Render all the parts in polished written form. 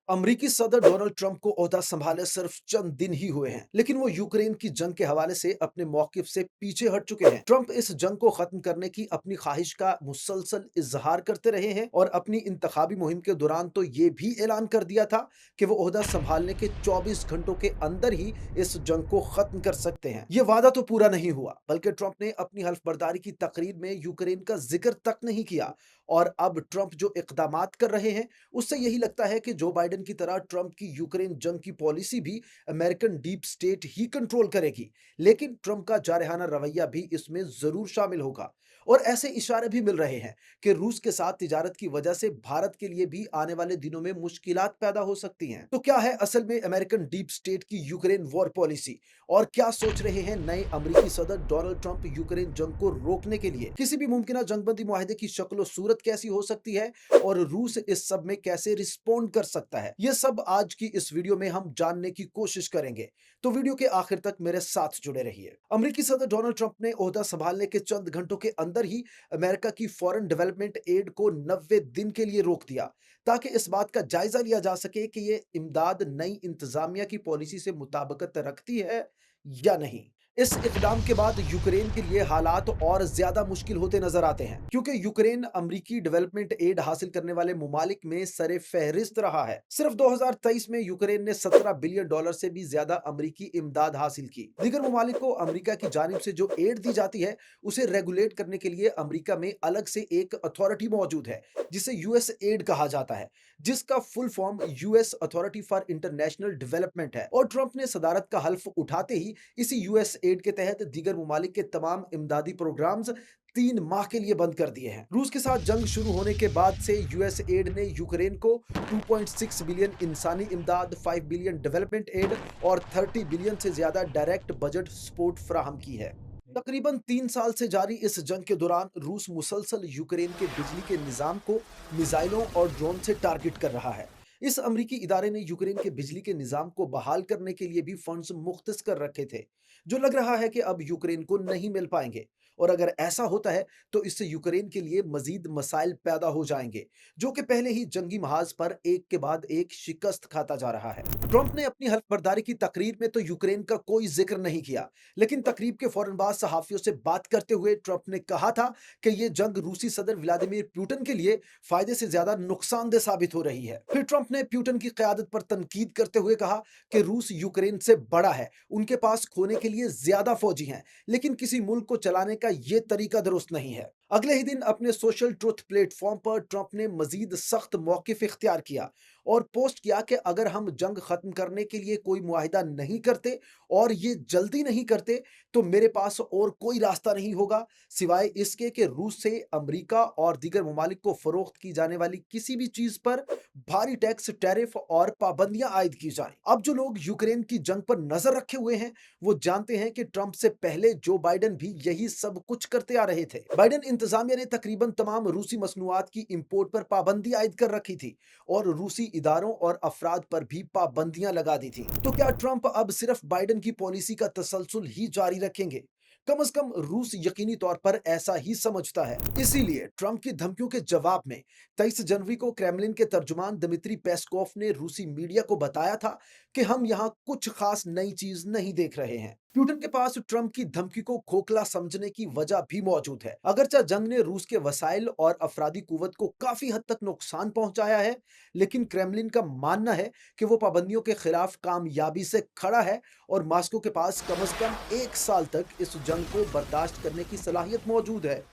अमरीकी सदर Donald Trump को ओहदा संभाले सिर्फ चंद दिन ही हुए हैं, लेकिन वो यूक्रेन की जंग के हवाले से अपने मौकिफ से पीछे हट चुके हैं। ट्रंप इस जंग को खत्म करने की अपनी ख्वाहिश का मुसलसल इजहार करते रहे हैं और अपनी इंतखाबी मुहिम के दौरान तो ये भी ऐलान कर दिया था कि वो ओहदा संभालने के 24 घंटों के अंदर ही इस जंग को खत्म कर सकते हैं। ये वादा तो पूरा नहीं हुआ, बल्कि ट्रंप ने अपनी हल्फ बर्दारी की तकरीर में यूक्रेन का जिक्र तक नहीं किया। और अब ट्रंप जो इकदामात कर रहे हैं, उससे यही लगता है कि जो बाइडेन की तरह ट्रंप की यूक्रेन जंग की पॉलिसी भी अमेरिकन डीप स्टेट ही कंट्रोल करेगी। लेकिन ट्रंप का जारहाना रवैया भी इसमें जरूर शामिल होगा। और ऐसे इशारे भी मिल रहे हैं कि रूस के साथ तिजारत की वजह से भारत के लिए भी आने वाले दिनों में मुश्किलात पैदा हो सकती हैं। तो क्या है असल में अमेरिकन डीप स्टेट की यूक्रेन वॉर पॉलिसी, और क्या सोच रहे हैं नए अमेरिकी सदर डोनाल्ड ट्रंप यूक्रेन जंग को रोकने के लिए? किसी भी मुमकिन जंगबंदी मुआहदे की शक्ल और सूरत कैसी हो सकती है, और रूस इस सब में कैसे रिस्पोंड कर सकता है, ये सब आज की इस वीडियो में हम जानने की कोशिश करेंगे। तो वीडियो के आखिर तक मेरे साथ जुड़े रहिए। अमेरिकी सदर डोनाल्ड ट्रंप ने ओहदा संभालने के चंद घंटों के अंदर ही अमेरिका की फॉरेन डेवलपमेंट एड को 90 दिन के लिए रोक दिया, ताकि इस बात का जायजा लिया जा सके कि ये इमदाद नई इंतजामिया की पॉलिसी से मुताबिकत रखती है या नहीं। इस इकदाम के बाद यूक्रेन के लिए हालात और ज्यादा मुश्किल होते नजर आते हैं, क्योंकि यूक्रेन अमरीकी डेवलपमेंट एड हासिल करने वाले मुमालिक में सरे फहरिस्त रहा है। सिर्फ 2023 में यूक्रेन ने $17 बिलियन से भी ज्यादा अमरीकी इमदाद हासिल की। दीगर मुमालिक को अमरीका की जानिब से जो एड दी जाती है, उसे रेगुलेट करने के लिए अमरीका में अलग से एक अथॉरिटी मौजूद है, जिसे यूएस एड कहा जाता है, जिसका full form US authority for international development है। और ट्रंप ने सदारत का हल्फ उठाते ही इसी यूएस एड के तहत दीगर मुमालिक के तमाम इमदादी प्रोग्राम्स 3 माह के लिए बंद कर दिए हैं। रूस के साथ जंग शुरू होने के बाद से यूएस एड ने यूक्रेन को 2.6 बिलियन इंसानी इमदाद, 5 बिलियन डेवलपमेंट एड और 30 बिलियन से ज्यादा डायरेक्ट बजट सपोर्ट फराहम की है। तकरीबन 3 साल से जारी इस जंग के दौरान रूस मुसलसल यूक्रेन के बिजली के निजाम को मिसाइलों और ड्रोन से टारगेट कर रहा है। इस अमरीकी इदारे ने यूक्रेन के बिजली के निजाम को बहाल करने के लिए भी फंड्स मुख्तस कर रखे थे, जो लग रहा है कि अब यूक्रेन को नहीं मिल पाएंगे। और अगर ऐसा होता है तो इससे यूक्रेन के लिए मजीद मसाइल पैदा हो जाएंगे, जो कि पहले ही जंगी महाज पर एक के बाद एक शिकस्त खाता जा रहा है। ट्रंप ने अपनी हल्फ बर्दारी की तकरीर में तो यूक्रेन का कोई जिक्र नहीं किया, लेकिन तकरीब के फौरन बाद सहाफियों से बात करते हुए ट्रंप ने कहा था कि यह जंग रूसी सदर व्लादिमीर पुतिन के लिए फायदे से ज्यादा नुकसानदेह साबित हो रही है। फिर ट्रंप ने पुतिन की क़यादत पर तनकीद करते हुए कहा कि रूस यूक्रेन से बड़ा है, उनके पास खोने के लिए ज्यादा फौजी हैं, लेकिन किसी मुल्क को चलाने का यह तरीका दुरुस्त नहीं है। अगले ही दिन अपने सोशल ट्रुथ प्लेटफॉर्म पर ट्रंप ने मजीद सख्त मौकिफ इख्तियार किया और पोस्ट किया कि अगर हम जंग खत्म करने के लिए कोई मुआहिदा नहीं करते, और ये जल्दी नहीं करते, तो मेरे पास और कोई रास्ता नहीं होगा सिवाय इसके कि रूस से अमेरिका और दीगर ममालिक को फरोख्त की जाने वाली किसी भी चीज पर भारी टैक्स, टैरिफ और पाबंदियां आयद की जाएं। अब जो लोग यूक्रेन की जंग पर नजर रखे हुए हैं, वो जानते हैं कि ट्रंप से पहले जो बाइडेन भी यही सब कुछ करते आ रहे थे। बाइडेन इंतजामिया ने तकरीबन तमाम रूसी मसनूआत की इंपोर्ट पर पाबंदी आयद कर रखी थी और रूसी इदारों और अफराद पर भी पाबंदियां लगा दी थी। तो क्या ट्रंप अब सिर्फ बाइडेन की पॉलिसी का तसलसल ही जारी रखेंगे? कम से कम रूस यकीनी तौर पर ऐसा ही समझता है। इसीलिए ट्रंप की धमकियों के जवाब में 23 जनवरी को क्रेमलिन के तर्जुमान दमित्री पेस्कोव ने रूसी मीडिया को बताया था कि हम यहाँ कुछ खास नई चीज नहीं देख रहे हैं। पुतिन के पास ट्रंप की धमकी को खोखला समझने की वजह भी मौजूद है। अगरचे जंग ने रूस के वसाइल और अफरादी कुव्वत को काफी हद तक नुकसान पहुंचाया है, लेकिन क्रेमलिन का मानना है कि वो पाबंदियों के खिलाफ कामयाबी से खड़ा है और मॉस्को के पास कम से कम 1 साल तक इस जंग को बर्दाश्त करने की सलाहियत मौजूद है।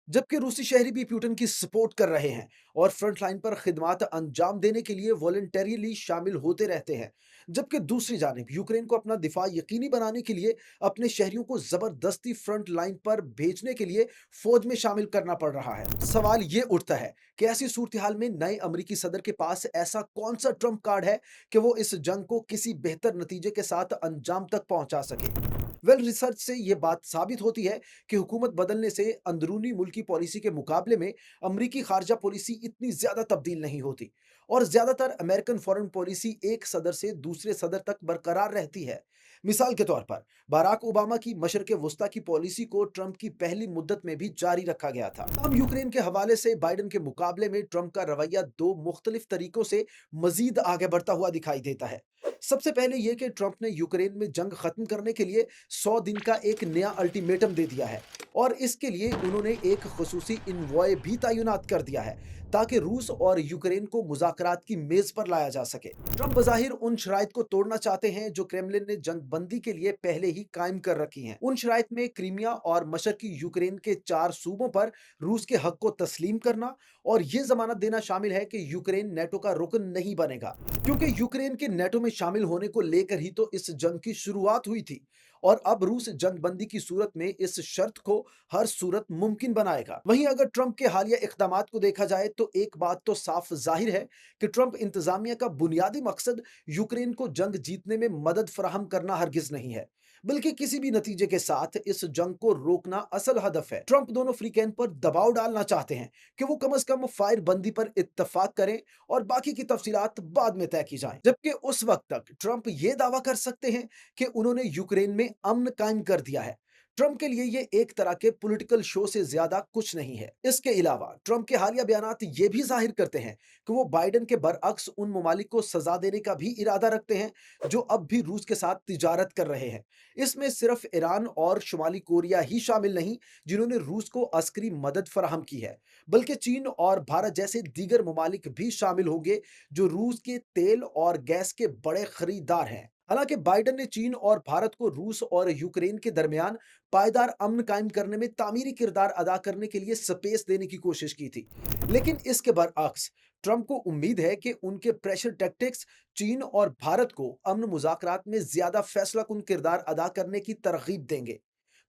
जबकि रूसी शहरी भी पुतिन की सपोर्ट कर रहे हैं और फ्रंट लाइन पर खिदमात अंजाम देने के लिए वॉलंटरीली शामिल होते रहते हैं। जबकि दूसरी जानिब यूक्रेन को अपना दिफा यकीनी बनाने के लिए अपने शहरियों को जबरदस्ती फ्रंट लाइन पर भेजने के लिए फौज में शामिल करना पड़ रहा है। सवाल ये उठता है कि ऐसी सूरत हाल में नए अमरीकी सदर के पास ऐसा कौन सा ट्रंप कार्ड है कि वो इस जंग को किसी बेहतर नतीजे के साथ अंजाम तक पहुंचा सके। रिसर्च से यह बात साबित होती है कि हुकूमत बदलने से अंदरूनी मुल्की पॉलिसी के मुकाबले में अमरीकी खारजा पॉलिसी इतनी ज्यादा तब्दील नहीं होती, और ज्यादातर अमेरिकन फॉरेन पॉलिसी एक सदर से दूसरे सदर तक बरकरार रहती है। मिसाल के तौर पर बराक ओबामा की मशरक़ वस्ता की पॉलिसी को ट्रंप की पहली मुद्दत में भी जारी रखा गया था। हम यूक्रेन के हवाले से बाइडेन के मुकाबले में ट्रंप का रवैया दो मुख्तलिफ तरीकों से मजीद आगे बढ़ता हुआ दिखाई देता है। सबसे पहले यह कि ट्रंप ने यूक्रेन में जंग खत्म करने के लिए 100 दिन का एक नया अल्टीमेटम दे दिया है और इसके लिए उन्होंने एक खसूसी इन्वॉय भी तैनात कर दिया है ताकि रूस और यूक्रेन को मुज़ाकरात की मेज पर लाया जा सके। ट्रंप बज़ाहिर उन शराइत को तोड़ना चाहते हैं जो क्रेमलिन ने जंग बंदी के लिए पहले ही कायम कर रखी हैं। उन शराइत में क्रीमिया और मशरकी यूक्रेन के 4 सूबों पर रूस के हक को तस्लीम करना और ये जमानत देना शामिल है कि यूक्रेन नेटो का रुकन नहीं बनेगा, क्योंकि यूक्रेन के नेटो में शामिल होने को लेकर ही तो इस जंग की शुरुआत हुई थी और अब रूस जंग बंदी की सूरत में इस शर्त को हर सूरत मुमकिन बनाएगा। वहीं अगर ट्रंप के हालिया इक़दामात को देखा जाए तो एक बात तो साफ जाहिर है कि ट्रंप इंतजामिया का बुनियादी मकसद यूक्रेन को जंग जीतने में मदद फराहम करना हरगिज नहीं है, बल्कि किसी भी नतीजे के साथ इस जंग को रोकना असल हदफ है। ट्रंप दोनों फ्रीकैन पर दबाव डालना चाहते हैं कि वो कम से कम फायर बंदी पर इत्तफाक करें और बाकी की तफसीलात बाद में तय की जाएं। जबकि उस वक्त तक ट्रंप ये दावा कर सकते हैं कि उन्होंने यूक्रेन में अमन कायम कर दिया है। ट्रंप के लिए ये एक तरह के पॉलिटिकल शो से ज्यादा कुछ नहीं है। इसके अलावा ट्रंप के हालिया बयानात ये भी जाहिर करते हैं कि वो बाइडेन के बरअक्स उन ममालिक को सजा देने का भी इरादा रखते हैं जो अब भी रूस के साथ तिजारत कर रहे हैं। इसमें सिर्फ ईरान और शुमाली कोरिया ही शामिल नहीं जिन्होंने रूस को अस्करी मदद फराहम की है, बल्कि चीन और भारत जैसे दीगर ममालिक भी शामिल होंगे जो रूस के तेल और गैस के बड़े खरीदार हैं। हालांकि बाइडेन ने चीन और भारत को रूस और यूक्रेन के दरमियान पायदार अमन कायम करने में तामीरी किरदार अदा करने के लिए स्पेस देने की कोशिश की थी, लेकिन इसके बरअक्स ट्रंप को उम्मीद है कि उनके प्रेशर टैक्टिक्स चीन और भारत को अमन मुज़ाकरात में ज्यादा फैसलाकुन किरदार अदा करने की तरगीब देंगे।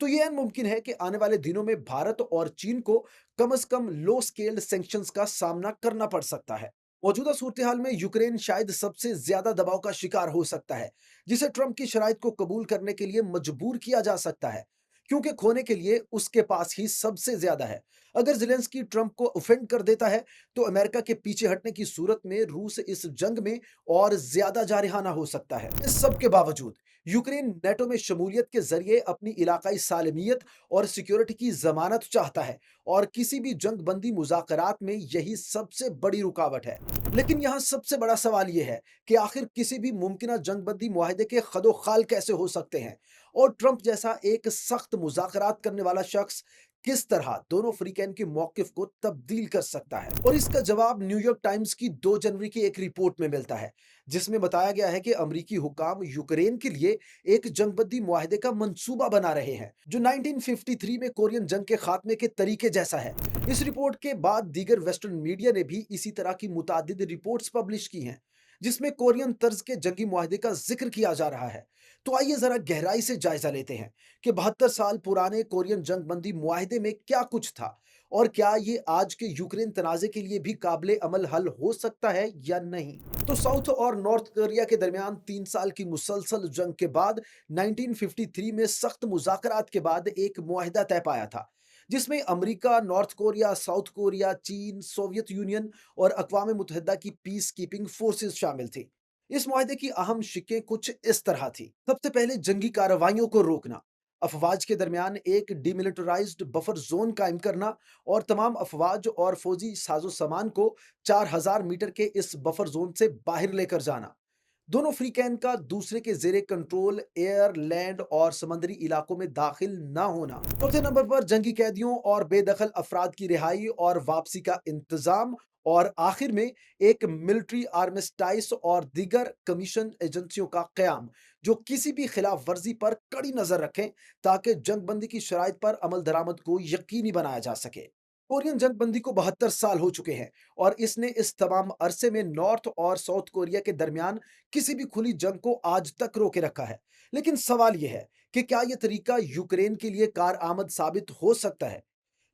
तो यह मुमकिन है कि आने वाले दिनों में भारत और चीन को कम से कम लो स्केल्ड सैंक्शंस का सामना करना पड़ सकता है। मौजूदा सूरत हाल में यूक्रेन शायद सबसे ज्यादा दबाव का शिकार हो सकता है, जिसे ट्रंप की शराइत को कबूल करने के लिए मजबूर किया जा सकता है, क्योंकि खोने के लिए उसके पास ही सबसे ज्यादा है। अगर ज़ेलेंस्की ट्रंप को ऑफेंड कर देता है तो अमेरिका के पीछे हटने की सूरत में रूस इस जंग में और ज्यादा जारहाना हो सकता है। इस सब के बावजूद यूक्रेन नेटो में शमूलियत के जरिए अपनी इलाकाई सालमियत और सिक्योरिटी की जमानत चाहता है और किसी भी जंग बंदी मुज़ाकरात में यही सबसे बड़ी रुकावट है। लेकिन यहाँ सबसे बड़ा सवाल यह है कि आखिर किसी भी मुमकिन जंग बंदी मुआहदे के खदो खाल कैसे हो सकते हैं और ट्रंप जैसा एक सख्त मुज़ाकरात करने वाला शख्स किस तरह दोनों फ्रीकैन के मौकिफ को तब्दील कर सकता है। और इसका जवाब न्यूयॉर्क टाइम्स की 2 जनवरी की एक रिपोर्ट में मिलता है, जिसमें बताया गया है कि अमरीकी हुकाम यूक्रेन के लिए एक जंगबंदी मुआहदे का मंसूबा बना रहे हैं जो 1953 में कोरियन जंग के खात्मे के तरीके जैसा है। इस रिपोर्ट के बाद दीगर वेस्टर्न मीडिया ने भी इसी तरह की मुतादिद रिपोर्ट्स पब्लिश की हैं जिसमें कोरियन तर्ज के जंगी मुआहदे का जिक्र किया जा रहा है। तो आइए जरा गहराई से जायजा लेते हैं कि 72 साल पुराने कोरियन जंग बंदी मुआहदे में क्या कुछ था और क्या ये आज के यूक्रेन तनाज़े के लिए भी काबिले अमल हल हो सकता है या नहीं। तो साउथ और नॉर्थ कोरिया के दरमियान 3 साल की मुसलसल जंग के बाद 1953 में सख्त मुज़ाकरात के बाद एक मुआहदा तय पाया था, जिसमें America, north Korea, south Korea, चीन, सोवियत यूनियन और अक़वाम मुत्तहिदा की पीस कीपिंग फोर्सेस शामिल थी। इस मुआहदे की अहम शिकें कुछ इस तरह थी। सबसे पहले जंगी कार्रवाइयों को रोकना, अफवाज के दरमियान एक डिमिलिटराइज्ड बफर जोन कायम करना और तमाम अफवाज और फौजी साजो सामान को 4000 मीटर के इस बफर जोन से बाहर लेकर जाना। दोनों फ्रीकैन का दूसरे के जेरे कंट्रोल एयर, लैंड और समंदरी इलाकों में दाखिल न होना। चौथे नंबर पर जंगी कैदियों और बेदखल अफराद की रिहाई और वापसी का इंतजाम और आखिर में एक मिलिट्री आर्मिस्टाइस और दीगर कमीशन एजेंसियों का क़याम जो किसी भी खिलाफ वर्जी पर कड़ी नजर रखें ताकि जंगबंदी की शराइत पर अमल दरामद को यकीनी बनाया जा सके। कोरियन जंग बंदी को 72 साल हो चुके हैं और इसने इस तमाम अरसे में नॉर्थ और साउथ कोरिया के दरमियान किसी भी खुली जंग को आज तक रोके रखा है। लेकिन सवाल यह है कि क्या यह तरीका यूक्रेन के लिए कारआमद साबित हो सकता है।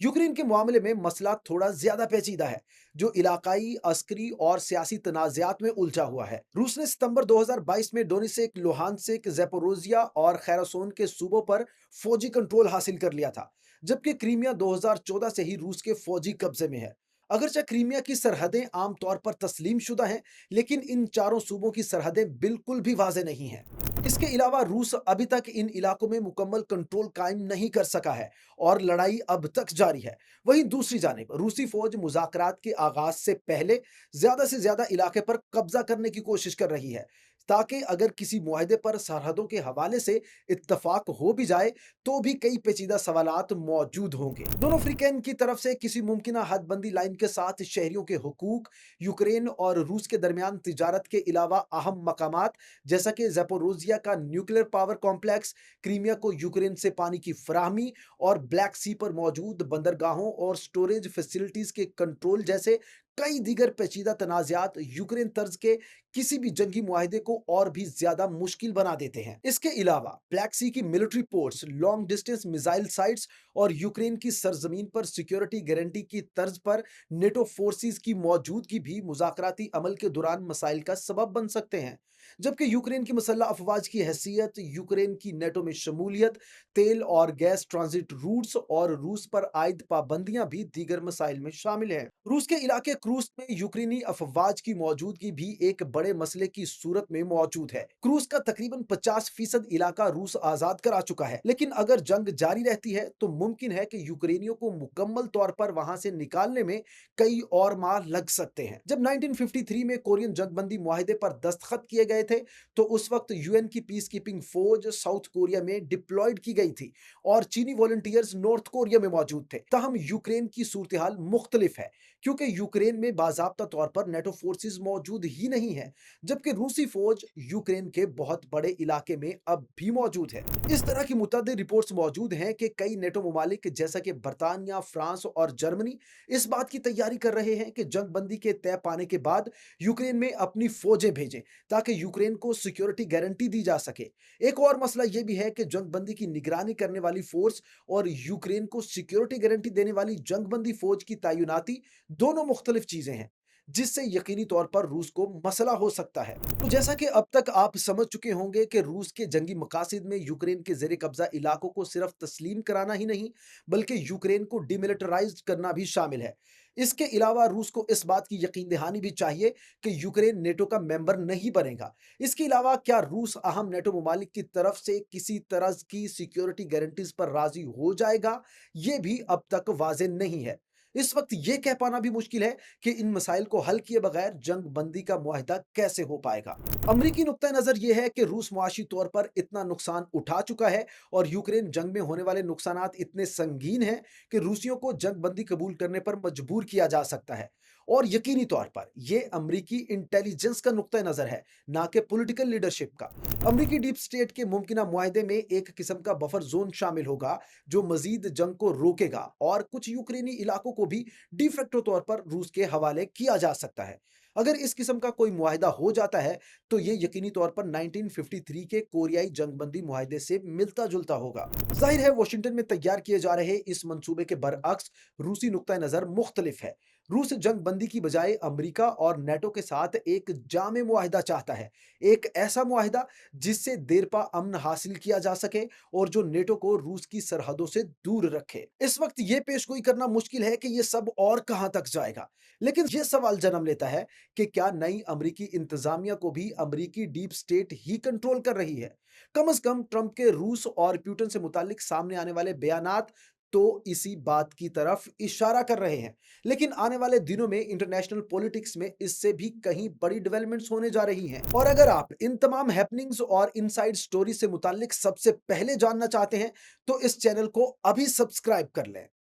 यूक्रेन के मामले में मसला थोड़ा ज्यादा पेचीदा है, जो इलाकाई, अस्करी और सियासी तनाज़ात में उलझा हुआ है। रूस ने सितंबर 2022 में डोनेत्स्क, लुहानस्क, ज़ैपोरोज़िया और खैरसोन के सूबों पर फौजी कंट्रोल हासिल कर लिया था, जबकि क्रीमिया 2014 से ही रूस के फौजी कब्जे में है। अगरचे क्रीमिया की सरहदें आमतौर पर तस्लीम शुदा हैं, लेकिन इन चारों सूबों की सरहदें बिल्कुल भी वाज़ेह नहीं हैं। इसके अलावा रूस अभी तक इन इलाकों में मुकम्मल कंट्रोल कायम नहीं कर सका है और लड़ाई अब तक जारी है। वहीं दूसरी जानिब रूसी फौज मुज़ाकरात के आगाज से पहले ज़्यादा से ज़्यादा इलाके पर कब्जा करने की कोशिश कर रही है, ताकि अगर किसी मुआहदे पर सरहदों के हवाले से इत्तफाक हो भी जाए, तो भी कई पेचीदा सवालात मौजूद होंगे। दोनों फ्रीकैन की तरफ से किसी मुमकिना हदबंदी लाइन के साथ शहरियों के हुकूक, यूक्रेन और रूस के दरमियान तिजारत के अलावा अहम मकामात जैसा कि ज़ैपोरोज़िया का न्यूक्लियर पावर कॉम्प्लेक्स, क्रीमिया को यूक्रेन से पानी की फराहमी और ब्लैक सी पर मौजूद बंदरगाहों और स्टोरेज फैसिलिटीज के कंट्रोल जैसे कई दीगर पेचीदा तनाज़ात यूक्रेन तर्ज के किसी भी जंगी मुआहदे को और भी ज्यादा मुश्किल बना देते हैं। इसके अलावा ब्लैक सी की military ports, long distance missile sites और यूक्रेन की सरजमीन पर सिक्योरिटी गारंटी की तर्ज पर नेटो फोर्सेस की मौजूदगी भी मुज़ाकराती अमल के दौरान मसाइल का सबब बन सकते हैं। जबकि यूक्रेन की मुसल्लह अफवाज की हैसियत, यूक्रेन की नेटो में शमूलियत, तेल और गैस ट्रांजिट रूट्स और रूस पर आयद पाबंदियां भी दीगर मसाइल में शामिल हैं। रूस के इलाके क्रूस में यूक्रेनी अफवाज की मौजूदगी भी एक बड़े मसले की सूरत में मौजूद है। क्रूस का तकरीबन 50% इलाका रूस आजाद करा चुका है, लेकिन अगर जंग जारी रहती है तो मुमकिन है कि यूक्रेनियों को मुकम्मल तौर पर वहां से निकालने में कई और माह लग सकते हैं। जब 1953 में कोरियन जंगबंदी मुआहदे पर दस्तखत किए गए थे, तो उस वक्त यूएन की पीस कीपिंग फौज साउथ कोरिया में डिप्लॉयड की गई थी और चीनी वॉलंटियर्स नॉर्थ कोरिया में मौजूद थे। तहम यूक्रेन की सूरत हाल मुख्तलिफ है, क्योंकि यूक्रेन में बाज़ाब्ता तौर पर नेटो फोर्सेस मौजूद ही नहीं है, जबकि रूसी फौज यूक्रेन के बहुत बड़े इलाके में अब भी मौजूद है। इस तरह की मुतअद्दिद रिपोर्ट्स मौजूद हैं कि कई नेटो ममालिक जैसा कि बरतानिया, फ्रांस और जर्मनी इस बात की तैयारी कर रहे हैं कि जंग बंदी के तय पाने के बाद यूक्रेन में अपनी फौजें भेजें, ताकि यूक्रेन को सिक्योरिटी गारंटी दी जा सके। एक और मसला यह भी है कि जंग बंदी की निगरानी करने वाली फोर्स और यूक्रेन को सिक्योरिटी गारंटी देने वाली जंग बंदी फौज की तैनाती दोनों मुख्तलिफ चीजें हैं, जिससे यकीनी तौर पर रूस को मसला हो सकता है। तो जैसा कि अब तक आप समझ चुके होंगे कि रूस के जंगी मकासद में यूक्रेन के जेर कब्जा इलाकों को सिर्फ तस्लीम कराना ही नहीं, बल्कि यूक्रेन को डिमिलिटराइज करना भी शामिल है। इसके अलावा रूस को इस बात की यकीन दहानी भी चाहिए कि यूक्रेन नेटो का मेंबर नहीं बनेगा। इसके अलावा क्या रूस अहम नेटो ममालिक की तरफ से किसी तरह की सिक्योरिटी गारंटीज पर राजी हो जाएगा, ये भी अब तक वाज़ेह नहीं है। इस वक्त ये कह पाना भी मुश्किल है कि इन मसाइल को हल किए बगैर जंग बंदी का मुआहिदा कैसे हो पाएगा। अमरीकी नुक्ता नजर यह है कि रूस मुआशी तौर पर इतना नुकसान उठा चुका है और यूक्रेन जंग में होने वाले नुकसानात इतने संगीन हैं कि रूसियों को जंग बंदी कबूल करने पर मजबूर किया जा सकता है। और यकीनी तौर पर यह अमरीकी इंटेलिजेंस का नुक्ता नजर है, ना कि पॉलिटिकल लीडरशिप का। अमरीकी डीप स्टेट के मुमकिना मुआहदे में एक किस्म का बफर जोन शामिल होगा, जो मजीद जंग को रोकेगा और कुछ यूक्रेनी इलाकों को भी डिफेक्टो तौर पर रूस के हवाले किया जा सकता है। अगर इस किस्म का कोई मुआहिदा हो जाता है, तो ये यकीनी तौर पर 1953 के कोरियाई जंगबंदी मुआहिदे से मिलता जुलता होगा। जाहिर है वाशिंगटन में तैयार किए जा रहे इस मंसूबे के बरअक्स रूसी नुक्ता नजर मुख्तलिफ है। रूस जंग बंदी की बजाय अमरीका और नेटो के साथ एक जामे मुआहिदा चाहता है, एक ऐसा मुआहिदा जिससे देरपा अमन हासिल किया जा सके और जो नेटो को रूस की सरहदों से दूर रखे। इस वक्त ये पेशगोई करना मुश्किल है कि ये सब और कहां तक जाएगा, लेकिन ये सवाल जन्म लेता है कि क्या नई अमरीकी इंतजामिया को भी अमरीकी डीप स्टेट ही कंट्रोल कर रही है। कम से कम ट्रंप के रूस और प्यूटन से मुतालिक सामने आने वाले बयानात तो इसी बात की तरफ इशारा कर रहे हैं। लेकिन आने वाले दिनों में इंटरनेशनल पॉलिटिक्स में इससे भी कहीं बड़ी डेवलपमेंट्स होने जा रही हैं। और अगर आप इन तमाम हैपनिंग्स और इनसाइड स्टोरी से मुतालिक सबसे पहले जानना चाहते हैं, तो इस चैनल को अभी सब्सक्राइब कर लें।